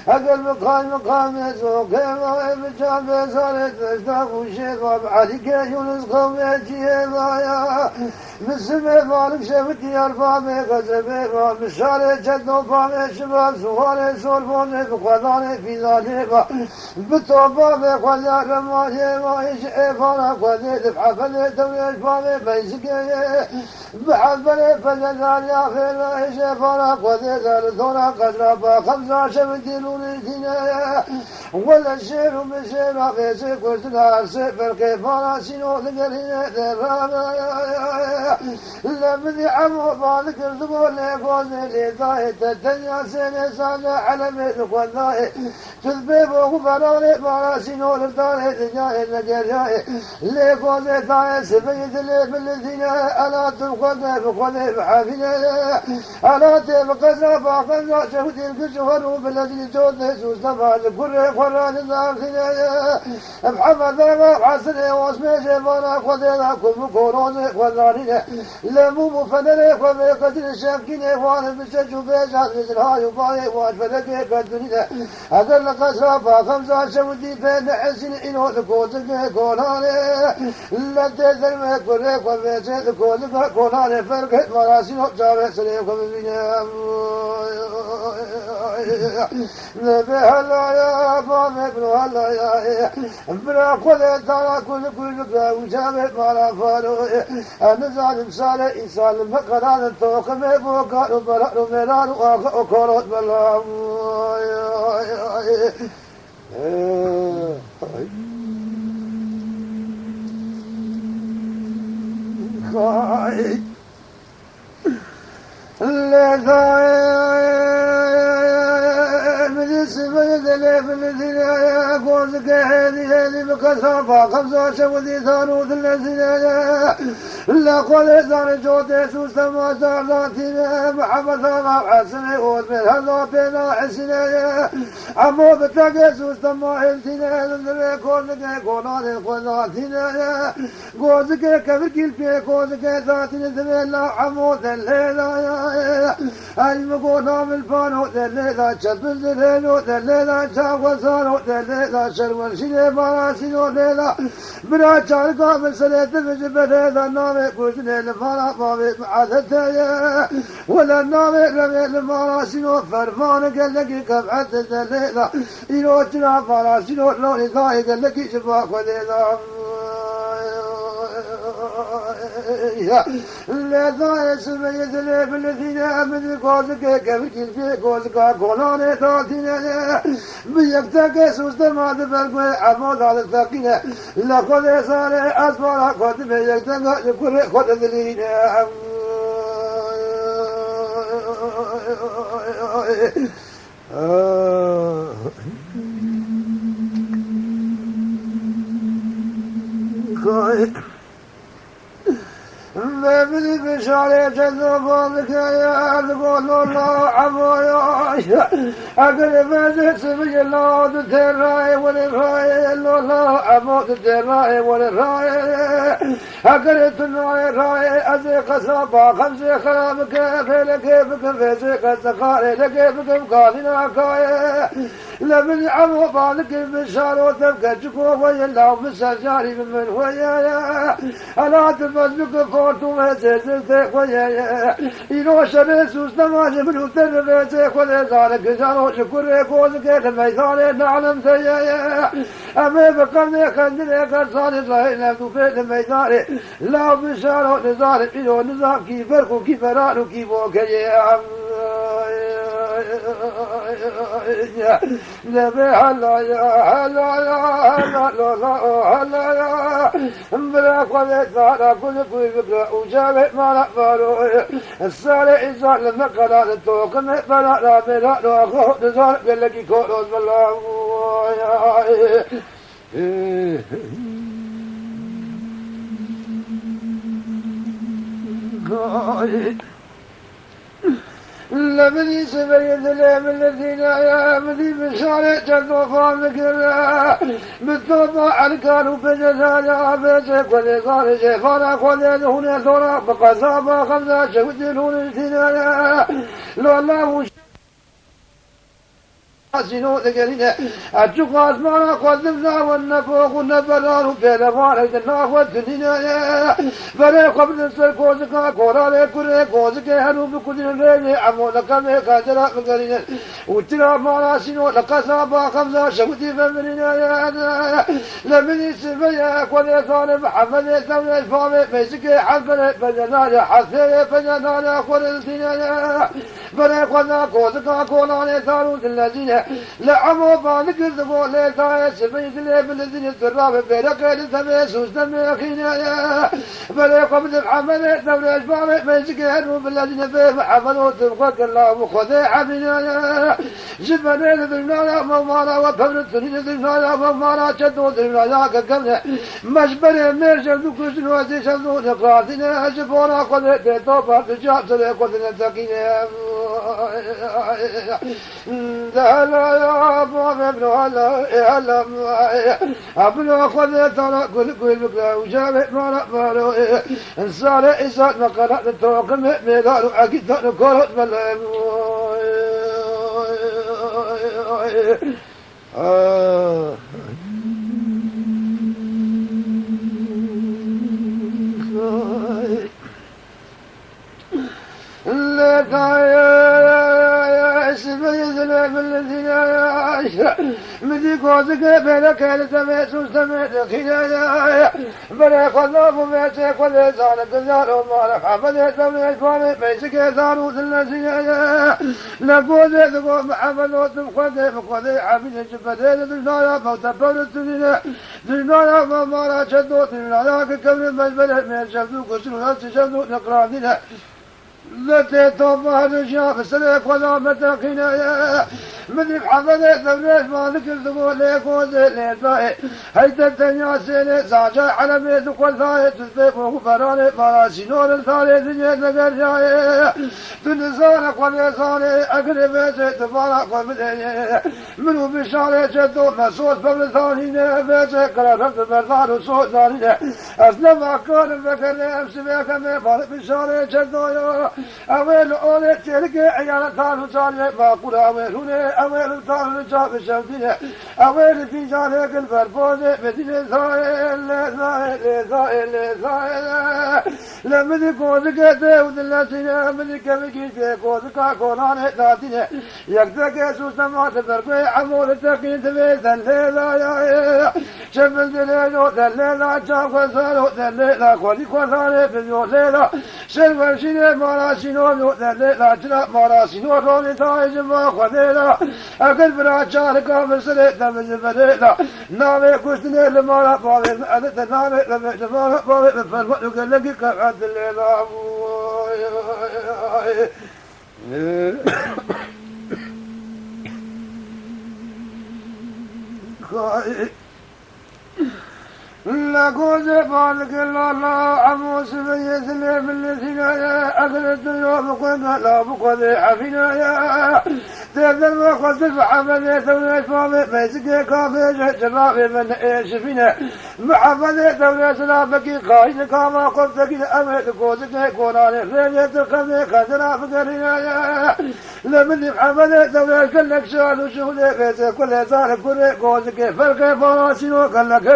أقل مقام يسوق ما بجاب صارت مشتاق وشيخ وبعدك يونس قوم يجيبايا مسمى فالك شفتي أرفامي قزمي ومشاري جدو فامي شباب سوالي سولفوني بقضاني في ذاليبا بطوبامي قضاء رماني وإيش إيفانا قضيت بحفلي توليش فامي بيسكي بحفلي فجدان يا خير إيش إيفانا قضيت أرثونا قدرابا خمسة شفتي ولا الشير ومشير في سكوتنا سفر كيف راسينو ذكرنا ذرانا لا بدي عمو بالك الزبون لفوزي لذاهي الدنيا سنة سنة على مثلك والله تذبيب وغفراني براسينو لفتاني دنياي نجرياي لفوزي ثاي سفيد اللي بالذين ألا تبقى بخذي بحافظي ألا تبقى زفاقا شفتي الكشفر وبالذي جود سوستفاد كل قران الداخلية محمد حسن واسمه جبانا خذنا كم كورون خذاني لمو مفنن خذ الشاكين وان بشجو بيجان مثل هاي وباي وان فلك قدني هذا القصابة خمسة شودي بين حسن إنه ذكوتك كولاني لا تزرم كل قبيسة كولاني فرق مراسين جاب سليكم بينام بهلا يا فاضل بهلا يا بلا كل ترى كل وجاب مالا فارو أنا ظالم صالح إنسان مقران التوق مبوكا وبلا وملان وكروت بلا الذين يقولك هذه بكسافة خمسة شودي ثانوث الذين لا قول ثاني جودي سوستما زارتنا محمد الله حسن يقول من هذا بنا حسنا عمو بتاقي سوستما حلتنا لذلك قولنا قولاتنا قوزك كبر كيلفي قوزك ذاتنا ذبلا عمو ذليلا المقونا من الفانو ذليلا شب الذليلو ذليلا وصاروا ذليلا شرول شني براسينو ذليلا بنا شارقا من سليت بجبل هذا النامي قلتني لفانا مامي معادتها ولا النامي رمي لفراسينو فرفان قال لك كبعت ذليلا يروتنا فراسينو لوني ضاي قال لك شفاك وذيلا لا ضاي سمي ذلي بالذين أمن قوزك كبكي في قوزك قولاني ذاتنا بيكتك سوستما دفرقوا عمود على الثقينة لا قد صالح أصبر قد بيكتك يقول قد ذلين ما بدي بشاري جذوبك يا تقول الله عمويا أقل ما سبي الله تتراي والراي الله عمود تتراي والراي أقل تنوي راي أزيق صابا خمسة خلامك كيفك فيزيق الزقاري لكيفك قالنا كاي لمن عمو بالك بشار وتبقى جكو ويلا مسجاري من ويا ألا تفزك فورتو مسجد ويا إنو شريسوس نماج من وتربيت ولا ذلك جارو شكر كوزك الميزان نعلم سيا أما بقلني خندني كرسان الله نفوت الميزان لا بشار نزار إنو نزار كي فرق كي فران كي بوكي نبي هلا يا هلا يا هلا لا هلا يا بلا قلت لا كل بلا وجاب ما نقبلوا السالع إذا لما قرأت التوق بلا لا بلا لا خذ نزار بلقي كولوز بلا لمني سبيل الأيام الذين يامني بشارع جنوفا ذكرها بالطبع الكانوا بجزايا بيسك ولقال جفانا ولين هنا ثورا بقصابا خمسة شودلون الثنايا لو الله سينو ذكرنا الجقاس ما قدمنا والنفوق والنبلان بين فارق الناف الدنيا فلا قبل السرقوزك كورا كورا كوزك هنو بكل الليل عمولك ما كاجرا مقرنا وترى ما سينو لقصابا خمسة شودي فمرنا لمن سبيا كل صار محمد ثورة الفامي مسك حفل بجنال حسين بجنال كل الدنيا فلا قلنا كوزك كورا ثارو الذين لعمو بانك الزبو ليتا سبيت لي بالذين الدراب بيرك لثمي سوستم يخينا فلا قبل الحمل دولة الفامي مسكين بالذين فيه حفلوا تبقى الله مخذي حبينا جبنا لذلنا ممارا وفبر الدنيا لذلنا ممارا شدوا لذلنا كقبل مجبر مرجل دكوشن وزي شدوا نقراتنا جبونا قد تيتوبا تجاب سلي قد نتقينا يا أبو ابن هلا هلا ابن خذ ترى كل بكره وجاب ما انسان إسات ما قرأت التوقع ميدان أكيد كرة بلا مدي كوزك بلك لسمي سمي دخيلا بلا خلاف ميتك ولسان الدجال وما محمد سمي الفامي بيسك ثارو الذين نقول ذكو محمد وتمخذ فخذ عبد جبدين دجالا فوتبون الدنيا دجالا ما شدوا دجالا كبر مجبل من شدوا كسروا شدوا نقراننا التي توضح الشيخ سليك ولا متاقينا من حفظ ثوريش ما ذكر ذقول ليك وزيلين فاي هيدا الدنيا سيلي ساجا على بيتك والفاي تسبيق وفراني فراسي نور الفاري دنيا ذكر جاي تنسانك واليساني أقرب بيتي تفارق ومديني منو بشاري جدو مسود فبلثاني بيتي قرارت بردان وصوت ثاني أسلم أكون بكرني أمسي بيك ميفارق بشاري جدو أويل أولي تلك عيالة ثانو جاني باقول أويل هوني أويل ثانو جاب الشمسية أويل في جانيك الفرفوزي مدينة زائل لمدي كوزك تيود اللسينة مدي كمكي في كوزك كوناني ذاتينة يكتك يسوس نمات برقوي عمول تقين تبيت الليلة شمل دليلو دليلة جاب وزارو دليلة كولي كوزاني بزيو ليلة شرور شيني مراسينو دليلة جنا مراسينو روني تايج ما خديلة أكل برا كامل سليت نمز فريلة نامي كوستني لمارا باوي أدت نامي لمارا باوي فرمت وقلقي كفعد الليلة لكوز فالك الله عموس بيت لي بالذين أكلت اليوم قلنا لا بقضي حفنا تبدل وقصد محمد ثورة فامي ميسك كافي جرافي من إيش فينا محمد ثورة سلامك قايد كاما قلتك أمد كوزك كوراني خيرت الخمي خزرا فقرنا لمن محمد ثورة كلك شال وشهد بيت كل زار كل كوزك فرق فراسينو كلك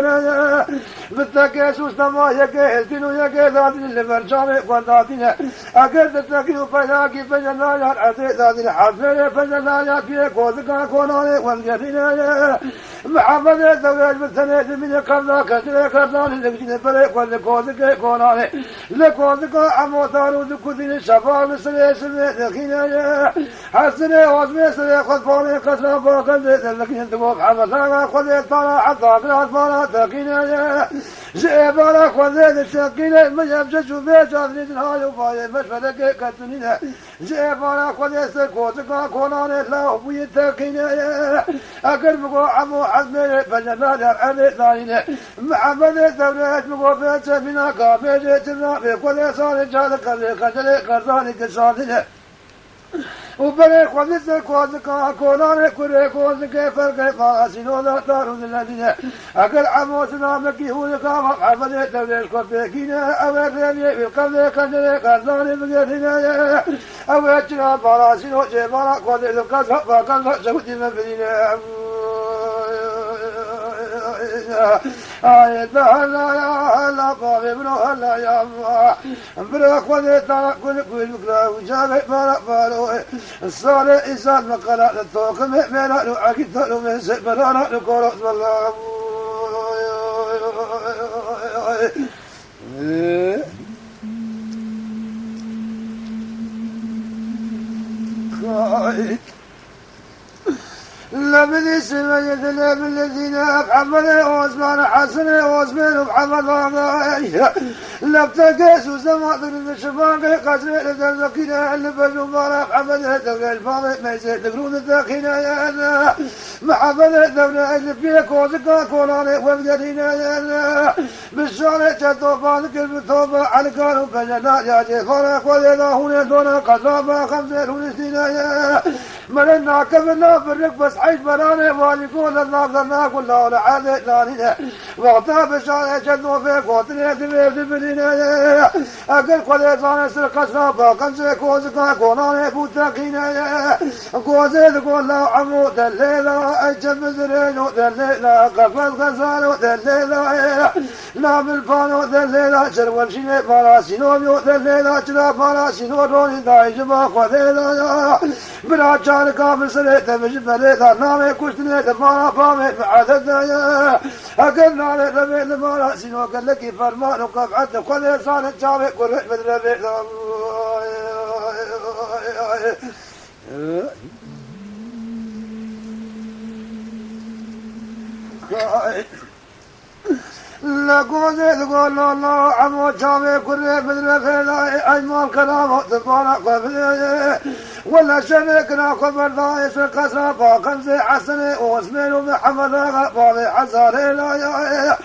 بالتاكي سوستما يكي التنو يكي ذاتي لمرجاني قلتاتنا أكد تتاكي فجاكي فجنايا العزيز ذاتي الحفل فجنايا كي كوزكا كوناني وانجرنا محمد ثورة بالسنة من قبل كثير كردان لكجين فريق ولكوزكا كوناني لكوزكا عمو ثارو ذكوزين شفاء بسنة سنة لكينا حسنة وزمي سنة خطفاني قسنا باقل لكين تقوم حمسانا قد يطلع حتى قرات فانا تقينا جئبانا خوزيد الشاقين مجابجة شوفيش عزيز الهاي وفاي مشفلك كتنين جئبانا خوزيد سكوزكا كوناني لا وبي تقينا أقربكو عمو حزمي فجنان العلي ثانين محمد ثوريش مقوفيش منا كافيش تنافي كل يسان جالك اللي خجلي قرزاني كشاطين وبريك ونسك وزكا كونان كوري كوزك فرق فاسينو لا دار الذين أكل عموسنا مكيهون كام عبد تبليش كبكينا أوريني بالقبل كنجر كذاني بجرينا أوجنا براسينو جبارا قد القصب فقد سوتي مبينا آية هلا هلا بابن هلا يا الله برا قد ترى كل مكلا وجاب برا برو الصالح إنسان مقلا التوك ملا أكيد له من سبرانا نقول والله لبني سمية لب الذين أبحمد وعثمان حسن وعثمان ومحمد وعائشة لبتكيس وزمان ضرب الشفاق قسم لذلكنا اللبن ومبارك محمد هدوك الفاضل ما يزيد تقرون الذاكينا يا الله محمد هدونا اللي فيك وزكا كولاني وابدالينا يا الله بالشارع جدوفان كلمة توبة على كانوا بجنات يا جيفارك وليلا هنا دونا قصابة خمسة ونسينا يا ملنا كبرنا فرق بس حيث برانا واليقول الله ظلنا كله ولا عادة لانينا وقتها بالشارع جدوا فيك وطنية دبلينا يا أقل قديسان سرق صابا خمسة كوزكا كوناني فوتاكينا يا كوزي تقول الله عمو دليلا أجب زرينو دليلا قفل غزالو دليلا نام الفانو دليلا شروال شيني فراسينو ميو دليلا جلا فراسينو روني دايجبا خديلا برا جان كافر سريت مجبليتا نامي كشتني دمارا فامي بعددنا يا أقل نالي ربي دمارا سينو قال لك فرمان وقفعت كل إنسان جامي قرح بدربي لا قوزي تقول الله عمو جامي كل بدربي أجمل كلام تبارا قبلي ولا شريكنا خبر ضايس القصابة خمسة حسنة واسمين ومحمد غفاري حساري لا يا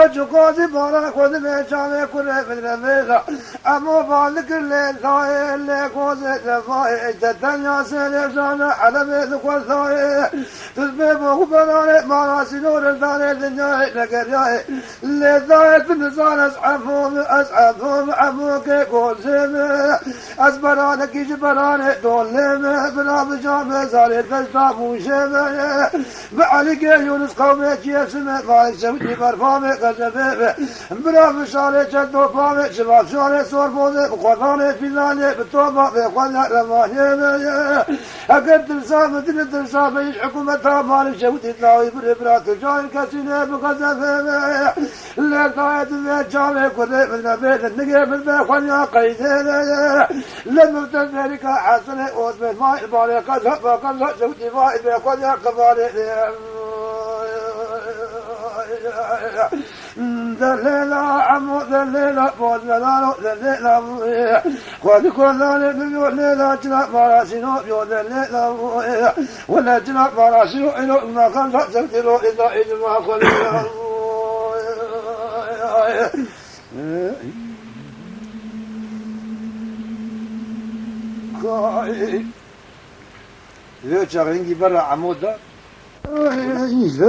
الجقوزي بارك وذبي جامي كل بدربي أمو بالك الليل ضاي اللي قوزي تفاي الدنيا سيلي جانا حلبي ذكوال ضاي تسبي مخبراني مراسي نور الداني الدنيا لقرياي اللي ضايت في النزال أسعفهم عموك قوزي أسبرانك جبراني دولمه بلا بجامه زاري تجتاب وشبه بعليك يونس قومي كيف سمع فايك سوتي برفامي قزبه بلا بشاري جدو فامي شباب شاري صور بوزي وقضاني فيلاني بالتوبة بيقواني رماني أقد تلسام دل تلسام إيش حكومتها مالك شوتي تلاوي بربرات الجاي كسيني بقزبه اللي قاعد في جامي كله من البيت النقي من بيقواني قيدين لما تذلك حسن واسمه ما يبالي قد زوجي ما يبالي قبالي دليلا عمو دليلا بود ملالو دليلا قد كنا نبيو ليلا جنا مراسينو بيو دليلا ولا جنا مراسينو إنو ما كان زوجي لو إذا ما قل إذا شغلين برا عمود ده